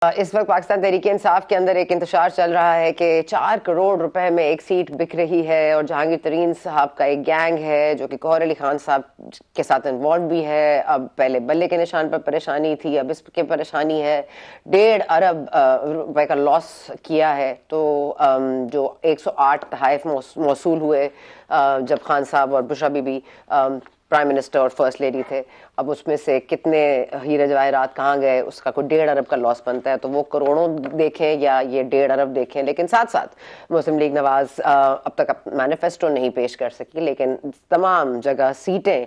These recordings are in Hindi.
इस वक्त पाकिस्तान तहरीक इंसाफ के अंदर एक इंतशार चल रहा है कि 4 करोड़ रुपए में एक सीट बिक रही है और जहांगीर तरीन साहब का एक गैंग है जो कि गौहर अली खान साहब के साथ इन्वॉल्व भी है। अब पहले बल्ले के निशान पर परेशानी थी, अब इसके परेशानी है। 1.5 अरब रुपए का लॉस किया है। तो जो 108 तहाइफ मौसूल हुए जब खान साहब और बुशरा बीबी प्राइम मिनिस्टर और फर्स्ट लेडी थे, अब उसमें से कितने हीरे जवाहरात कहाँ गए, उसका कोई 1.5 अरब का लॉस बनता है। तो वो करोड़ों देखें या ये 1.5 अरब देखें, लेकिन साथ साथ मुस्लिम लीग नवाज अब तक मैनिफेस्टो नहीं पेश कर सकी, लेकिन तमाम जगह सीटें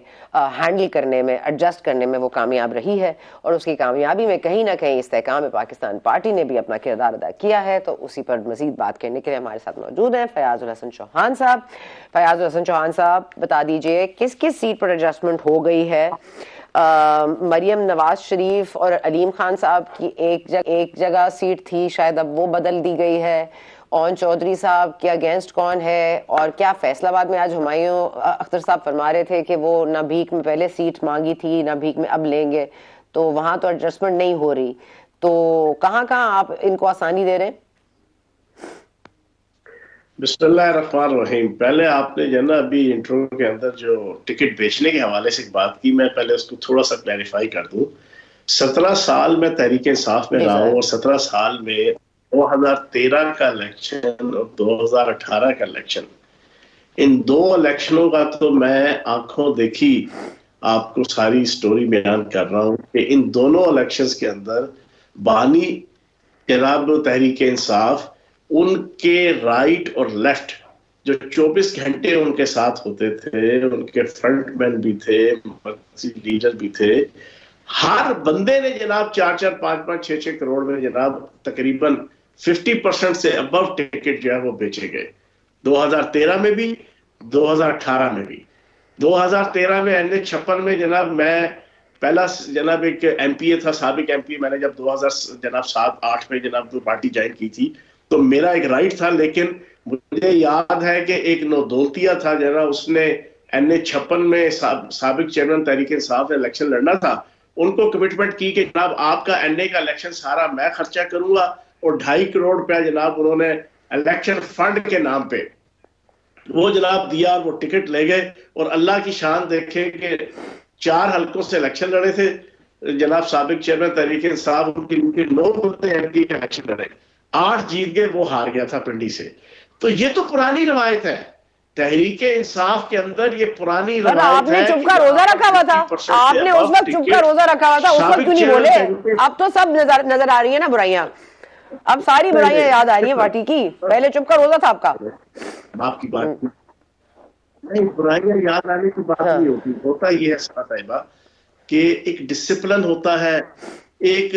हैंडल करने में, एडजस्ट करने में वो कामयाब रही है। और उसकी कामयाबी में कहीं ना कहीं इस्तेहकाम पाकिस्तान पार्टी ने भी अपना किरदार अदा किया है। तो उसी पर मजीद बात करने के लिए हमारे साथ मौजूद हैं फयाजुल हसन चौहान साहब। फयाजुल हसन चौहान साहब, बता दीजिए किस किस सीट पर एडजस्टमेंट हो गई है। मरियम नवाज शरीफ और अलीम खान साहब की एक जगह सीट थी, शायद अब वो बदल दी गई है। ओन चौधरी साहब के अगेंस्ट कौन है? और क्या फैसलाबाद में आज हुमायूं अख्तर साहब फरमा रहे थे कि वो ना भीख में पहले सीट मांगी थी, ना भीख में अब लेंगे, तो वहां तो एडजस्टमेंट नहीं हो रही। तो कहाँ कहाँ आप इनको आसानी दे रहे हैं? बिस्मिल्लाहिर्रहमानिर्रहीम। पहले आपने जो ना अभी इंट्रो के अंदर जो टिकट बेचने के हवाले से बात की, मैं पहले उसको थोड़ा सा क्लैरिफाई कर दूं। 17 साल मैं तहरीक इंसाफ में रहा हूँ और 17 साल में 2013 का इलेक्शन और 2018 का इलेक्शन, इन दो इलेक्शनों का तो मैं आंखों देखी आपको सारी स्टोरी बयान कर रहा हूँ कि इन दोनों इलेक्शंस के अंदर बानी जनाब तहरीक इंसाफ, उनके राइट और लेफ्ट जो 24 घंटे उनके साथ होते थे, उनके फ्रंटमैन भी थे, लीडर भी थे, हर बंदे ने जनाब 4-4, 5-5, 6-6 करोड़ में जनाब तकरीबन 50% से अबव टिकट जो है वो बेचे गए। 2013 में भी, 2018 में भी। 2013 में NH56 में जनाब मैं पहला जनाब एक एमपीए था, साबिक एमपी। मैंने जब 2007-8 में जनाब तो पार्टी ज्वाइन की थी, तो मेरा एक राइट था, लेकिन मुझे याद है कि एक नौदौलतिया था जनाब, उसने NH56 में साबिक चेयरमैन तहरीक इंसाफ ने इलेक्शन लड़ना था, उनको कमिटमेंट की कि जनाब आपका NA का इलेक्शन सारा मैं खर्चा करूंगा, और 2.5 करोड़ रुपया जनाब उन्होंने इलेक्शन फंड के नाम पे वो जनाब दिया, वो टिकट ले गए। और अल्लाह की शान देखे कि 4 हल्कों से इलेक्शन लड़े थे जनाब साबिक चेयरमैन तहरीक इंसाफ, उनके 9 बंदे एमपी के इलेक्शन लड़े, 8 जीत गए, वो हार गया था पिंडी से। तो ये तो पुरानी रवायत है तहरीक इंसाफ के अंदर, ये पुरानी रवायत है। आपने चुप का रोजा रखा हुआ था, आपने उस वक्त चुप का रोजा रखा हुआ था, उस वक्त क्यों नहीं बोले? अब तो सब नजर आ रही है ना बुराइयां, अब सारी बुराइयां याद आ रही है पार्टी की। पहले चुप का रोजा था आपका। आपकी बात नहीं, बुराइयां याद आने की बात नहीं होती। होता ये है साहिबा कि एक डिसिप्लिन होता है, एक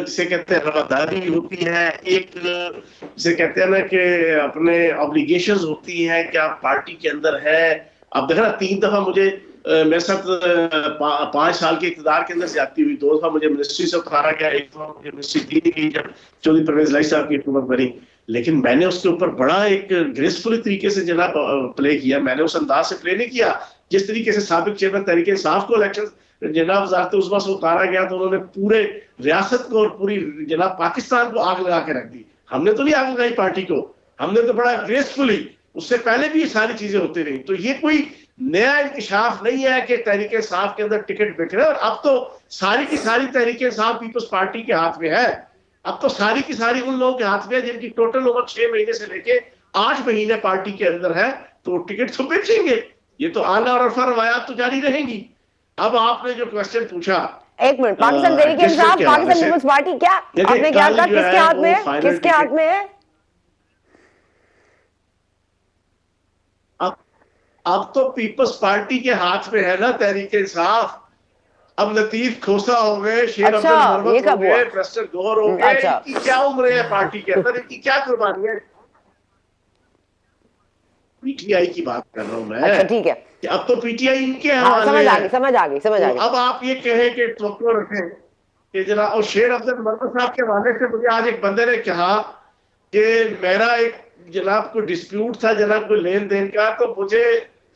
जिसे कहते हैं रवादारी होती है, एक जिसे कहते हैं ना कि अपने ऑब्लिगेशंस होती हैं कि आप पार्टी के अंदर है। अब देखना 3 दफा मुझे मेरे साथ 5 साल के इक़्तिदार के अंदर जाती हुई, 2 दफा मुझे मिनिस्ट्री से उतारा गया, 1 दफा मुझे मिनिस्ट्री दी नहीं गई जब चौधरी परवेज लाई साहब की हुकूमत बनी। लेकिन मैंने उसके ऊपर बड़ा एक ग्रेसफुल तरीके से जनाब प्ले किया। मैंने उस अंदाज से प्ले नहीं किया जिस तरीके से साबिक चेयरमैन तहरीक इंसाफ को इलेक्शन जनाब वजारत उस्मा से उतारा गया, तो उन्होंने पूरे रियासत को और पूरी जनाब पाकिस्तान को आग लगा के रख दी। हमने तो नहीं आग लगाई पार्टी को, हमने तो बड़ा ग्रेसफुली, उससे पहले भी ये सारी चीजें होती रही। तो ये कोई नया इंकशाफ नहीं है कि तहरीक इंसाफ के अंदर टिकट बिक रहे हैं। और अब तो सारी की सारी तहरीक इंसाफ पीपल्स पार्टी के हाथ में है। अब तो सारी की सारी उन लोगों के हाथ में है जिनकी टोटल उम्र 6 महीने से लेके 8 महीने पार्टी के अंदर है, तो टिकट तो बेचेंगे। ये तो आना और अरफा रवायात तो जारी रहेंगी। अब आपने जो क्वेश्चन पूछा, एक minute, Pakistan Tehreek Insaf, Pakistan peoples party, क्या आपने क्या कहा, किसके हाथ में है? किसके हाथ में है? अब तो पीपल्स पार्टी के हाथ में है ना तहरीक इंसाफ। अब लतीफ खोसा हो गए, शेर अब्दुल मरवत हो गए, प्रेस्टर गौर हो गए, इनकी क्या उम्र है पार्टी के अंदर, इनकी क्या कुर्बानी है? पीटीआई की बात कर रहा हूं मैं। अच्छा ठीक है, कि अब तो पीटीआई इनके हवाले समझ आ गई, समझ आ गई, समझ आ गई। अब आप ये कहें कि तवक्को रखें कि जनाब, और शेर अब्दुल मरवत साहब के हवाले से मुझे आज एक बंदे ने कहा कि मेरा एक जनाब को डिस्प्यूट था जनाब कोई लेन देन का, तो मुझे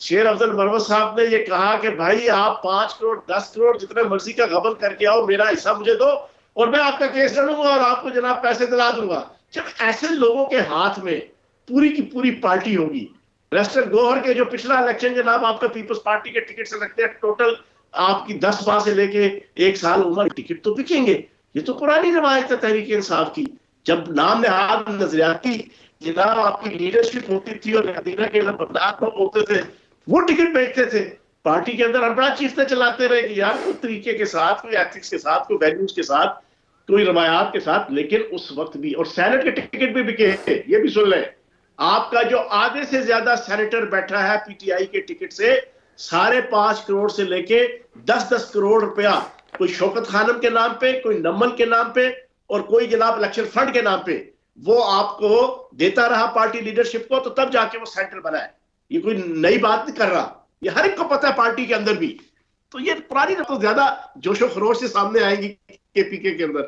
शेर अब्दुल मरवत साहब ने ये कहा कि भाई आप 5 करोड़ 10 करोड़ जितने मर्जी का गबन करके आओ, मेरा हिस्सा मुझे दो, और मैं आपका केस लड़ूंगा और आपको जनाब पैसे दिला दूंगा। जब ऐसे लोगों के हाथ में पूरी की पूरी पार्टी होगी, रेस्टर गोहर के जो पिछला इलेक्शन जनाब आपका पीपल्स पार्टी के टिकट से लगते हैं, टोटल आपकी 10 माह से लेके 1 साल उम्र टिकट तो बिकेंगे। ये तो पुरानी रवायत है तहरीक इंसाफ की। जब नाम नहाद नजरियाती जनाब आपकी लीडरशिप होती थी और नदीना के लोग होते थे, वो टिकट बेचते थे। पार्टी के अंदर अनबड़ा चीजें चलाते रहे कि यार कोई तरीके के साथ, कोई एथिक्स के साथ, कोई वैल्यूज के साथ, कोई रवायात के साथ। लेकिन उस वक्त भी, और सेनेट के टिकट भी बिके, ये भी सुन लें, आपका जो आधे से ज्यादा सेनेटर बैठा है पीटीआई के टिकट से, 5.5 करोड़ से लेके 10-10 करोड़ रुपया कोई शौकत खानम के नाम पे, कोई नमन के नाम पे, और कोई जनाब इलेक्शन फंड के नाम पे वो आपको देता रहा पार्टी लीडरशिप को। तो तब जाके वो सेंटर बना है। ये कोई नई बात नहीं कर रहा, ये हर एक को पता है पार्टी के अंदर भी। तो ये पुरानी तो ज्यादा जोशो खरोश से सामने आएंगी केपीके के अंदर।